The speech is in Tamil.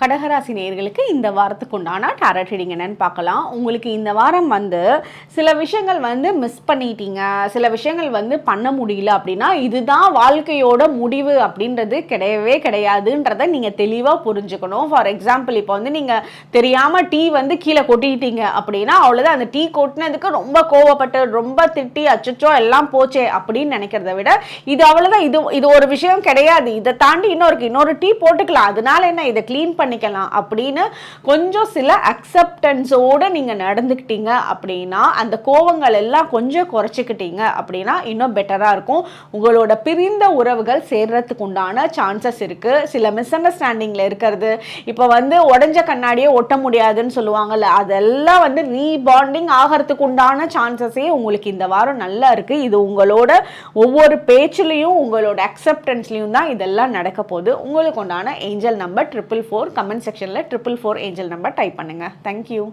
கடகராசி நேயர்களுக்கு இந்த வாரத்துக்கு உண்டான டாரட் ரீடிங் என்னன்னு பார்க்கலாம். உங்களுக்கு இந்த வாரம் சில விஷயங்கள் மிஸ் பண்ணிட்டீங்க, சில விஷயங்கள் பண்ண முடியல அப்படின்னா இதுதான் வாழ்க்கையோட முடிவு அப்படின்றது கிடையவே கிடையாதுன்றதை நீங்கள் தெளிவாக புரிஞ்சுக்கணும். ஃபார் எக்ஸாம்பிள் இப்போ நீங்கள் தெரியாமல் டீ கீழே கொட்டிட்டீங்க அப்படின்னா அவ்வளோதான். அந்த டீ கொட்டினதுக்கு ரொம்ப கோவப்பட்டு ரொம்ப திட்டி அச்சோ எல்லாம் போச்சே அப்படின்னு நினைக்கிறத விட இது அவ்வளோதான், இது ஒரு விஷயம் கிடையாது, இதை தாண்டி இன்னொரு டீ போட்டுக்கலாம், அதனால என்ன, இதை க்ளீன் பண்ணிக்கலாம் அப்படின்னு கொஞ்சம் சில அக்செப்டன்ஸோடு நீங்கள் நடந்துக்கிட்டீங்க அப்படின்னா, அந்த கோவங்கள் எல்லாம் கொஞ்சம் குறைச்சிக்கிட்டீங்க அப்படின்னா இன்னும் பெட்டராக இருக்கும். உங்களோட பிரிந்த உறவுகள் சேர்றதுக்கு உண்டான சான்சஸ் இருக்குது. சில மிஸ் அண்டர்ஸ்டாண்டிங்கில் இருக்கிறது, இப்போ உடஞ்ச கண்ணாடியே ஒட்ட முடியாதுன்னு சொல்லுவாங்கல்ல, அதெல்லாம் ரீபாண்டிங் ஆகிறதுக்கு உண்டான சான்சஸே உங்களுக்கு இந்த வாரம் நல்லா இருக்குது. இது உங்களோட ஒவ்வொரு பேச்சிலையும் உங்களோட அக்செப்டன்ஸ்லையும் தான் இதெல்லாம் நடக்க போகுது. உங்களுக்கு உண்டான ஏஞ்சல் நம்பர் 444. கமெண்ட் செக்ஷனில் 444 ஏஞ்சல் நம்பர் டைப் பண்ணுங்கள். தேங்க்யூ.